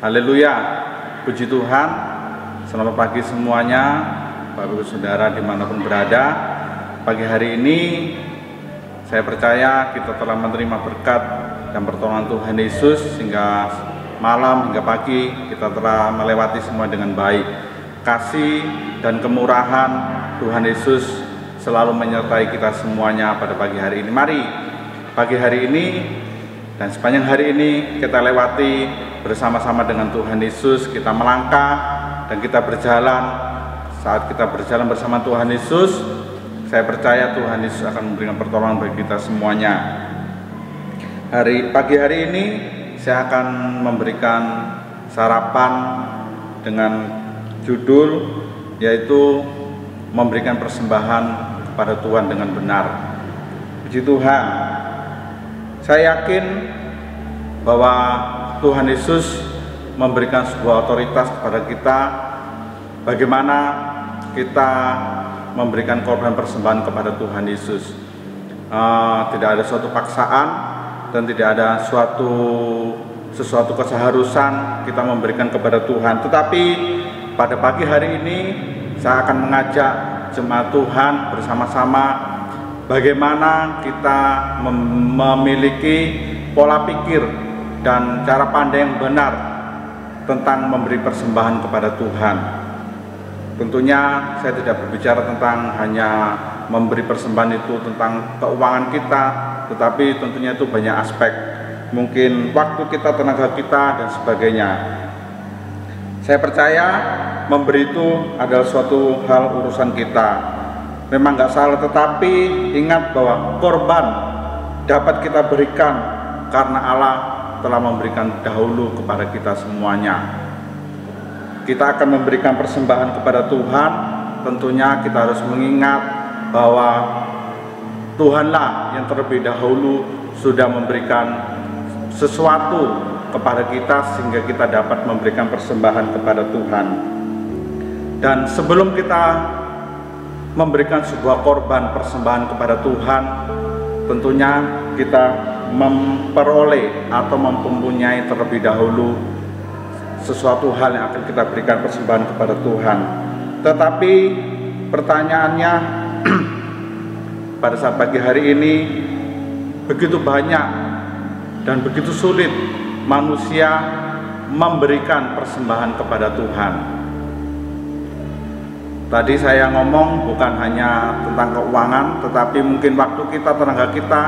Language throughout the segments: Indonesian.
Haleluya, puji Tuhan. Selamat pagi semuanya, Bapak Ibu Saudara dimanapun berada. Pagi hari ini saya percaya kita telah menerima berkat dan pertolongan Tuhan Yesus, sehingga malam hingga pagi kita telah melewati semua dengan baik. Kasih dan kemurahan Tuhan Yesus selalu menyertai kita semuanya pada pagi hari ini. Mari pagi hari ini dan sepanjang hari ini kita lewati bersama-sama dengan Tuhan Yesus. Kita melangkah dan kita berjalan. Saat kita berjalan bersama Tuhan Yesus, saya percaya Tuhan Yesus akan memberikan pertolongan bagi kita semuanya. Pagi hari ini saya akan memberikan sarapan dengan judul yaitu memberikan persembahan kepada Tuhan dengan benar. Puji Tuhan. Saya yakin bahwa Tuhan Yesus memberikan sebuah otoritas kepada kita bagaimana kita memberikan korban persembahan kepada Tuhan Yesus. Tidak ada suatu paksaan dan tidak ada sesuatu keseharusan kita memberikan kepada Tuhan. Tetapi pada pagi hari ini saya akan mengajak jemaat Tuhan bersama-sama bagaimana kita memiliki pola pikir dan cara pandang yang benar tentang memberi persembahan kepada Tuhan. Tentunya saya tidak berbicara tentang hanya memberi persembahan itu tentang keuangan kita, tetapi tentunya itu banyak aspek. Mungkin waktu kita, tenaga kita, dan sebagainya. Saya percaya memberi itu adalah suatu hal urusan kita. Memang nggak salah, tetapi ingat bahwa korban dapat kita berikan karena Allah telah memberikan dahulu kepada kita semuanya. Kita akan memberikan persembahan kepada Tuhan. Tentunya kita harus mengingat bahwa Tuhanlah yang terlebih dahulu sudah memberikan sesuatu kepada kita sehingga kita dapat memberikan persembahan kepada Tuhan. Dan sebelum kita memberikan sebuah korban persembahan kepada Tuhan, tentunya kita memperoleh atau mempunyai terlebih dahulu sesuatu hal yang akan kita berikan persembahan kepada Tuhan. Tetapi pertanyaannya pada saat pagi hari ini begitu banyak dan begitu sulit manusia memberikan persembahan kepada Tuhan. Tadi saya ngomong bukan hanya tentang keuangan, tetapi mungkin waktu kita, tenaga kita,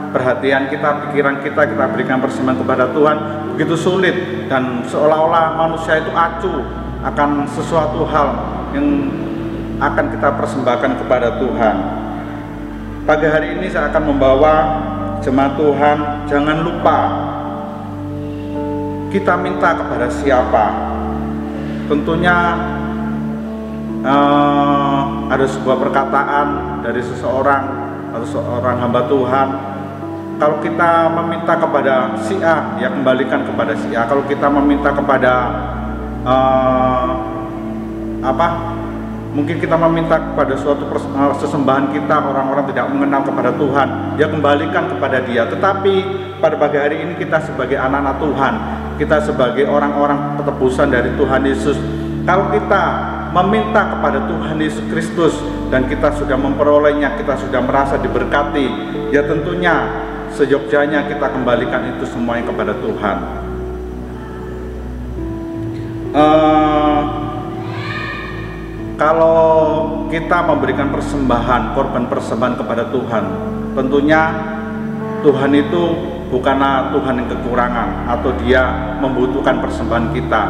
perhatian kita, pikiran kita berikan persembahan kepada Tuhan begitu sulit, dan seolah-olah manusia itu acuh akan sesuatu hal yang akan kita persembahkan kepada Tuhan. Pagi hari ini saya akan membawa jemaat Tuhan, jangan lupa kita minta kepada siapa. Tentunya ada sebuah perkataan dari seseorang atau seorang hamba Tuhan, kalau kita meminta kepada si A, ya kembalikan kepada si A. Kalau kita meminta kepada mungkin kita meminta kepada suatu sesembahan kita, orang-orang tidak mengenal kepada Tuhan, ya kembalikan kepada dia. Tetapi pada pagi hari ini kita sebagai anak-anak Tuhan, kita sebagai orang-orang petebusan dari Tuhan Yesus, kalau kita meminta kepada Tuhan Yesus Kristus dan kita sudah memperolehnya, kita sudah merasa diberkati, ya tentunya seyogyanya kita kembalikan itu semuanya kepada Tuhan. Kalau kita memberikan persembahan, korban persembahan kepada Tuhan, tentunya Tuhan itu bukanlah Tuhan yang kekurangan atau dia membutuhkan persembahan kita.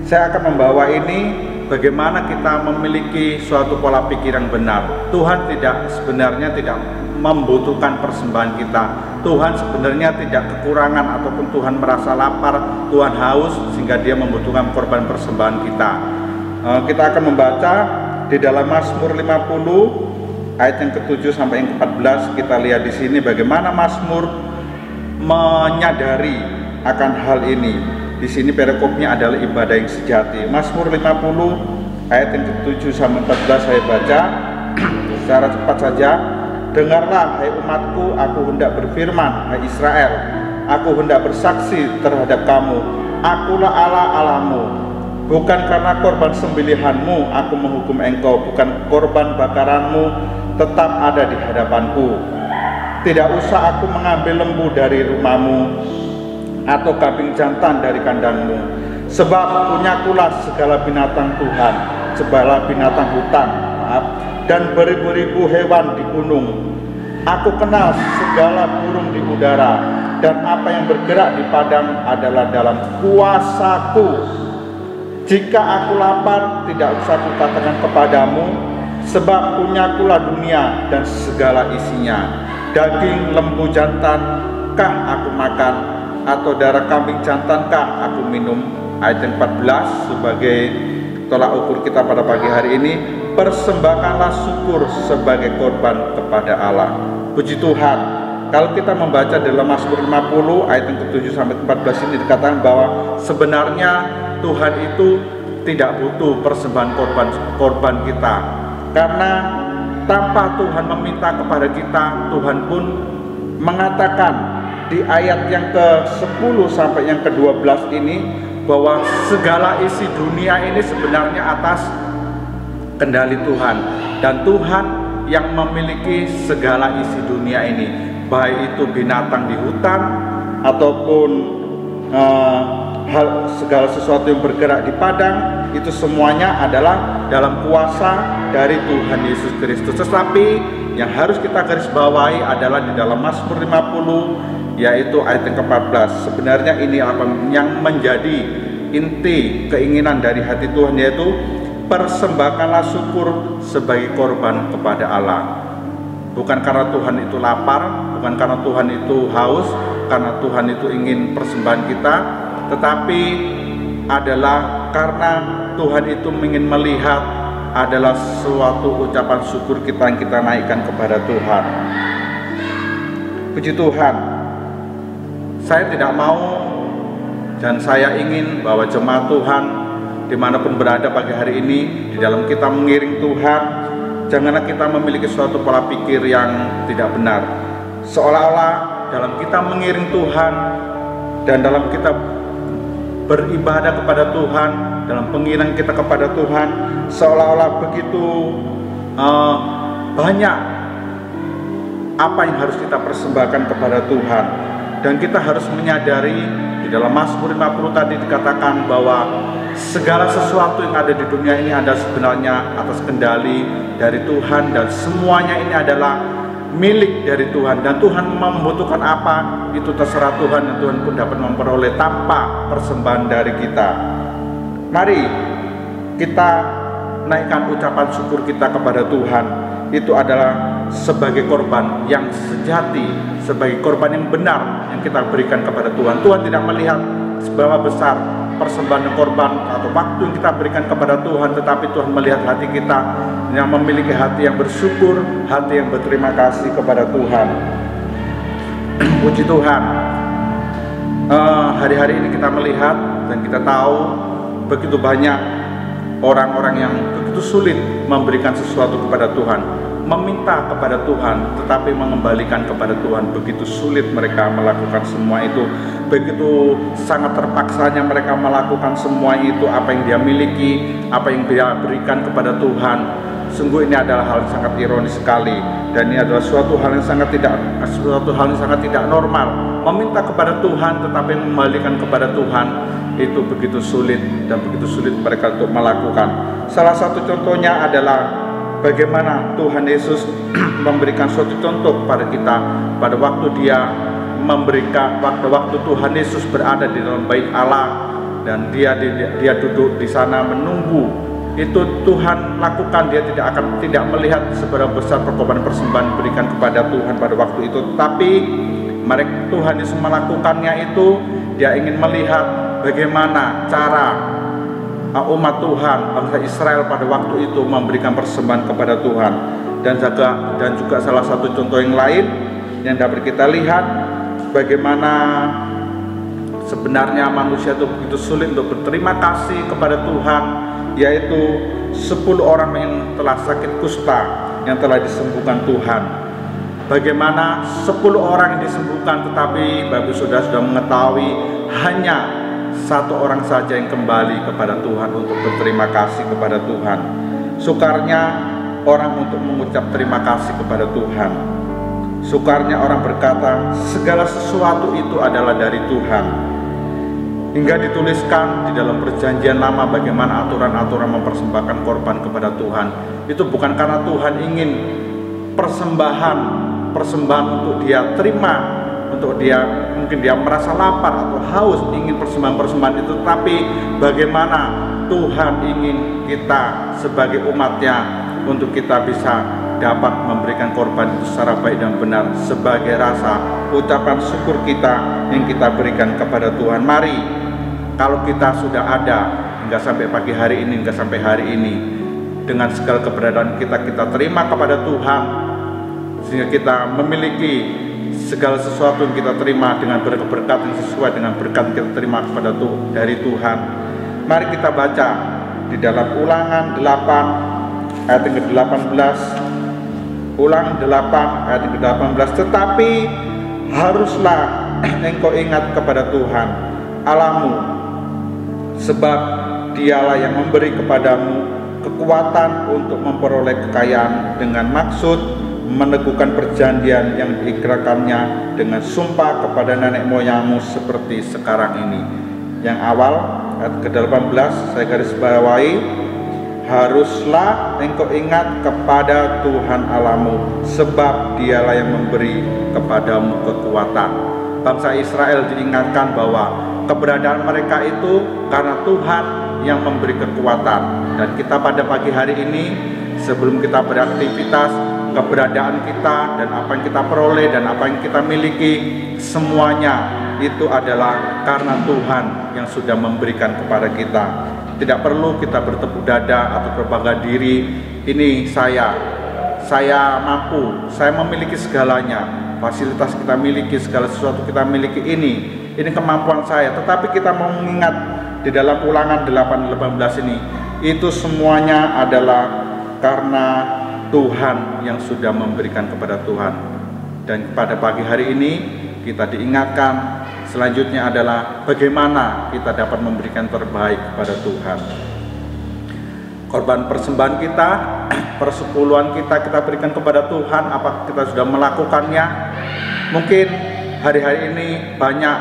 Saya akan membawa ini bagaimana kita memiliki suatu pola pikir yang benar. Tuhan sebenarnya tidak membutuhkan persembahan kita. Tuhan sebenarnya tidak kekurangan ataupun Tuhan merasa lapar, Tuhan haus sehingga dia membutuhkan korban persembahan kita. Kita akan membaca di dalam Mazmur 50 ayat yang ke-7 sampai yang ke-14. Kita lihat di sini bagaimana Mazmur menyadari akan hal ini. Di sini perikopnya adalah ibadah yang sejati. Mazmur 50 ayat yang ke-7 sampai 14 saya baca secara cepat saja. Dengarlah hai umatku, aku hendak berfirman, hai Israel, aku hendak bersaksi terhadap kamu, akulah Allah Allahmu. Bukan karena korban sembelihanmu aku menghukum engkau, bukan korban bakaranmu tetap ada di hadapanku. Tidak usah aku mengambil lembu dari rumahmu atau kambing jantan dari kandangmu, sebab punyakulah segala binatang Tuhan, segala binatang hutan, dan beribu-ribu hewan di gunung. Aku kenal segala burung di udara, dan apa yang bergerak di padang adalah dalam kuasaku. Jika aku lapar, tidak usah kukatakan kepadamu, sebab punyakulah dunia dan segala isinya. Daging lembu jantankah aku makan, atau darah kambing jantankah aku minum? Ayat 14 sebagai tolak ukur kita pada pagi hari ini. Persembahkanlah syukur sebagai korban kepada Allah. Puji Tuhan, kalau kita membaca dalam Mazmur 50 ayat yang ke-7 sampai 14 ini dikatakan bahwa sebenarnya Tuhan itu tidak butuh persembahan korban kita, karena tanpa Tuhan meminta kepada kita, Tuhan pun mengatakan di ayat yang ke-10 sampai yang ke-12 ini bahwa segala isi dunia ini sebenarnya atas kendali Tuhan, dan Tuhan yang memiliki segala isi dunia ini, baik itu binatang di hutan ataupun segala sesuatu yang bergerak di padang, itu semuanya adalah dalam kuasa dari Tuhan Yesus Kristus. Tetapi yang harus kita garis bawahi adalah di dalam Mazmur 50, yaitu ayat yang ke-14. Sebenarnya ini apa yang menjadi inti keinginan dari hati Tuhan, yaitu persembahkanlah syukur sebagai korban kepada Allah. Bukan karena Tuhan itu lapar, bukan karena Tuhan itu haus, karena Tuhan itu ingin persembahan kita, tetapi adalah karena Tuhan itu ingin melihat adalah suatu ucapan syukur kita yang kita naikkan kepada Tuhan. Puji Tuhan, saya tidak mau dan saya ingin bahwa jemaat Tuhan dimanapun berada pagi hari ini, di dalam kita mengiring Tuhan, janganlah kita memiliki suatu pola pikir yang tidak benar, seolah-olah dalam kita mengiring Tuhan dan dalam kita beribadah kepada Tuhan, dalam pengiringan kita kepada Tuhan, seolah-olah begitu banyak apa yang harus kita persembahkan kepada Tuhan. Dan kita harus menyadari di dalam Mazmur 50 tadi dikatakan bahwa segala sesuatu yang ada di dunia ini ada sebenarnya atas kendali dari Tuhan, dan semuanya ini adalah milik dari Tuhan, dan Tuhan membutuhkan apa itu terserah Tuhan, dan Tuhan pun dapat memperoleh tanpa persembahan dari kita. Mari kita naikkan ucapan syukur kita kepada Tuhan. Itu adalah sebagai korban yang sejati, sebagai korban yang benar yang kita berikan kepada Tuhan. Tuhan tidak melihat seberapa besar persembahan dan korban atau waktu yang kita berikan kepada Tuhan, tetapi Tuhan melihat hati kita yang memiliki hati yang bersyukur, hati yang berterima kasih kepada Tuhan. Puji Tuhan, hari-hari ini kita melihat dan kita tahu begitu banyak orang-orang yang begitu sulit memberikan sesuatu kepada Tuhan, meminta kepada Tuhan, tetapi mengembalikan kepada Tuhan. Begitu sulit mereka melakukan semua itu, begitu sangat terpaksanya mereka melakukan semua itu, apa yang dia miliki, apa yang dia berikan kepada Tuhan. Sungguh ini adalah hal yang sangat ironis sekali, dan ini adalah suatu hal yang sangat tidak normal. Meminta kepada Tuhan tetapi mengembalikan kepada Tuhan itu begitu sulit, dan begitu sulit mereka untuk melakukan. Salah satu contohnya adalah bagaimana Tuhan Yesus memberikan suatu contoh kepada kita pada waktu dia memberikan waktu Tuhan Yesus berada di dalam bait Allah, dan dia duduk di sana menunggu. Itu Tuhan lakukan, dia tidak melihat seberapa besar perkorbanan persembahan diberikan kepada Tuhan pada waktu itu, tapi Tuhan Yesus melakukannya itu, dia ingin melihat bagaimana cara umat Tuhan, bangsa Israel pada waktu itu memberikan persembahan kepada Tuhan. Dan juga salah satu contoh yang lain yang dapat kita lihat, bagaimana sebenarnya manusia itu begitu sulit untuk berterima kasih kepada Tuhan, yaitu 10 orang yang telah sakit kusta yang telah disembuhkan Tuhan. bagaimana 10 orang yang disembuhkan, tetapi Bapak Ibu Saudara sudah mengetahui hanya 1 orang saja yang kembali kepada Tuhan untuk berterima kasih kepada Tuhan. Sukarnya orang untuk mengucap terima kasih kepada Tuhan. Sukarnya orang berkata segala sesuatu itu adalah dari Tuhan. Hingga dituliskan di dalam perjanjian lama bagaimana aturan-aturan mempersembahkan korban kepada Tuhan. Itu bukan karena Tuhan ingin persembahan untuk dia terima, untuk dia mungkin dia merasa lapar atau haus ingin persembahan itu, tapi bagaimana Tuhan ingin kita sebagai umatnya untuk kita bisa dapat memberikan korban itu secara baik dan benar sebagai rasa ucapan syukur kita yang kita berikan kepada Tuhan. Mari, kalau kita sudah ada hingga sampai pagi hari ini, hingga sampai hari ini, dengan segala keberadaan kita terima kepada Tuhan, sehingga kita memiliki segala sesuatu yang kita terima dengan berkat yang sesuai dengan berkat yang kita terima dari Tuhan. Mari kita baca di dalam Ulangan 8 ayat yang ke-18. Ulangan 8 ayat yang ke-18. Tetapi haruslah engkau ingat kepada Tuhan Allahmu, sebab Dialah yang memberi kepadamu kekuatan untuk memperoleh kekayaan dengan maksud meneguhkan perjanjian yang diikrarkannya dengan sumpah kepada nenek moyangmu seperti sekarang ini. Yang awal ayat ke-18 saya garis bawahi, haruslah engkau ingat kepada Tuhan Allahmu, sebab Dialah yang memberi kepadamu kekuatan. Bangsa Israel diingatkan bahwa keberadaan mereka itu karena Tuhan yang memberi kekuatan. Dan kita pada pagi hari ini, sebelum kita beraktivitas, keberadaan kita dan apa yang kita peroleh dan apa yang kita miliki, semuanya itu adalah karena Tuhan yang sudah memberikan kepada kita. Tidak perlu kita bertepuk dada atau berbangga diri, ini saya mampu, saya memiliki segalanya, fasilitas kita miliki, segala sesuatu kita miliki, ini kemampuan saya. Tetapi kita mau mengingat di dalam Ulangan 8:18 ini, itu semuanya adalah karena Tuhan yang sudah memberikan kepada Tuhan. Dan pada pagi hari ini kita diingatkan selanjutnya adalah bagaimana kita dapat memberikan terbaik kepada Tuhan. Korban persembahan kita, persepuluhan kita berikan kepada Tuhan. Apakah kita sudah melakukannya? Mungkin hari-hari ini banyak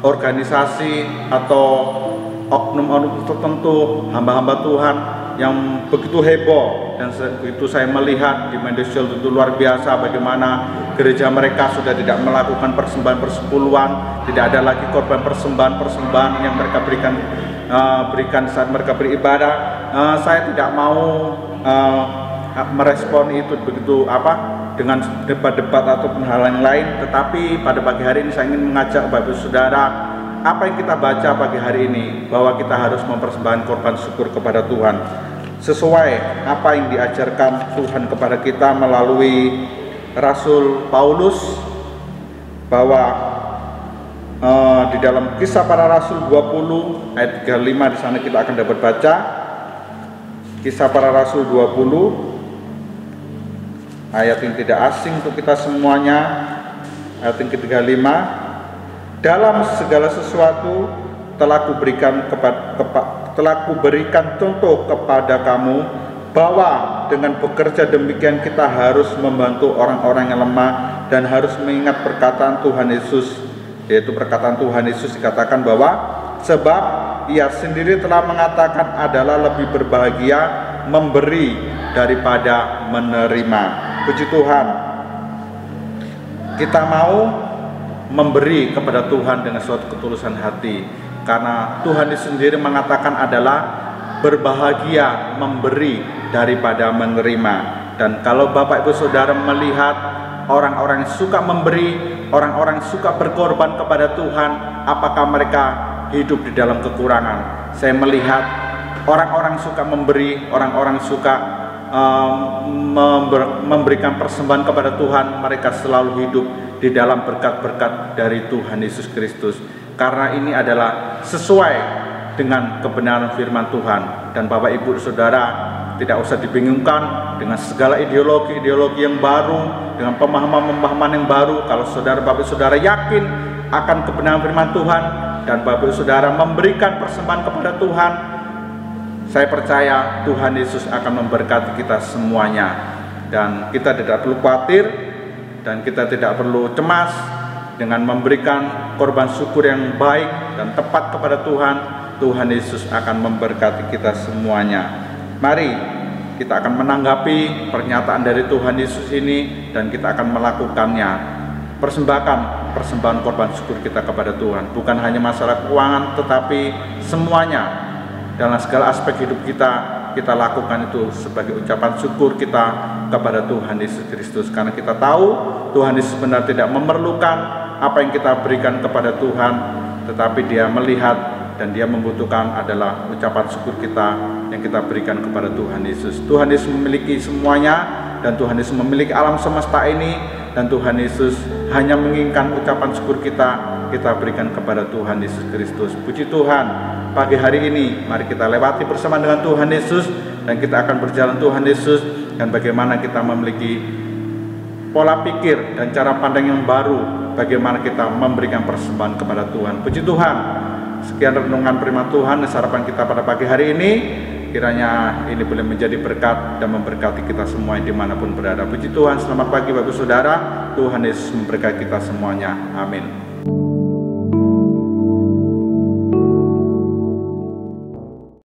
organisasi atau oknum-oknum tertentu, hamba-hamba Tuhan yang begitu heboh, dan begitu saya melihat di media sosial itu luar biasa bagaimana gereja mereka sudah tidak melakukan persembahan persepuluhan, tidak ada lagi korban persembahan yang mereka berikan saat mereka beribadah. Saya tidak mau merespon itu begitu dengan debat-debat ataupun hal yang lain, tetapi pada pagi hari ini saya ingin mengajak Bapak Ibu Saudara, apa yang kita baca pagi hari ini, bahwa kita harus mempersembahkan korban syukur kepada Tuhan sesuai apa yang diajarkan Tuhan kepada kita melalui Rasul Paulus, bahwa di dalam Kisah Para Rasul 20 ayat 35 di sana kita akan dapat baca Kisah Para Rasul 20 ayat yang tidak asing untuk kita semuanya, ayat yang ke-35. Dalam segala sesuatu telah kuberikan contoh kepada kamu, bahwa dengan bekerja demikian kita harus membantu orang-orang yang lemah dan harus mengingat perkataan Tuhan Yesus, yaitu perkataan Tuhan Yesus dikatakan bahwa sebab Ia sendiri telah mengatakan adalah lebih berbahagia memberi daripada menerima. Puji Tuhan, kita mau memberi kepada Tuhan dengan suatu ketulusan hati, karena Tuhan sendiri mengatakan adalah berbahagia memberi daripada menerima. Dan kalau Bapak Ibu Saudara melihat orang-orang yang suka memberi, orang-orang yang suka berkorban kepada Tuhan, apakah mereka hidup di dalam kekurangan? Saya melihat orang-orang suka memberi, orang-orang suka memberikan persembahan kepada Tuhan, mereka selalu hidup di dalam berkat-berkat dari Tuhan Yesus Kristus, karena ini adalah sesuai dengan kebenaran firman Tuhan. Dan Bapak Ibu Saudara tidak usah dibingungkan dengan segala ideologi-ideologi yang baru, dengan pemahaman-pemahaman yang baru. Kalau saudara Bapak Saudara yakin akan kebenaran firman Tuhan dan Bapak Saudara memberikan persembahan kepada Tuhan, saya percaya Tuhan Yesus akan memberkati kita semuanya, dan kita tidak perlu khawatir dan kita tidak perlu cemas. Dengan memberikan korban syukur yang baik dan tepat kepada Tuhan, Tuhan Yesus akan memberkati kita semuanya. Mari kita akan menanggapi pernyataan dari Tuhan Yesus ini dan kita akan melakukannya. Persembahkan persembahan korban syukur kita kepada Tuhan, bukan hanya masalah keuangan, tetapi semuanya dalam segala aspek hidup kita lakukan itu sebagai ucapan syukur kita kepada Tuhan Yesus Kristus, karena kita tahu Tuhan Yesus benar tidak memerlukan apa yang kita berikan kepada Tuhan, tetapi Dia melihat dan Dia membutuhkan adalah ucapan syukur kita yang kita berikan kepada Tuhan Yesus. Tuhan Yesus memiliki semuanya, dan Tuhan Yesus memiliki alam semesta ini, dan Tuhan Yesus hanya menginginkan ucapan syukur kita berikan kepada Tuhan Yesus Kristus. Puji Tuhan, pagi hari ini mari kita lewati bersama dengan Tuhan Yesus, dan kita akan berjalan Tuhan Yesus, dan bagaimana kita memiliki pola pikir dan cara pandang yang baru, bagaimana kita memberikan persembahan kepada Tuhan. Puji Tuhan. Sekian renungan firman Tuhan dan harapan kita pada pagi hari ini. Kiranya ini boleh menjadi berkat dan memberkati kita semua dimanapun berada. Puji Tuhan. Selamat pagi Bapak Saudara. Tuhan Yesus memberkati kita semuanya. Amin.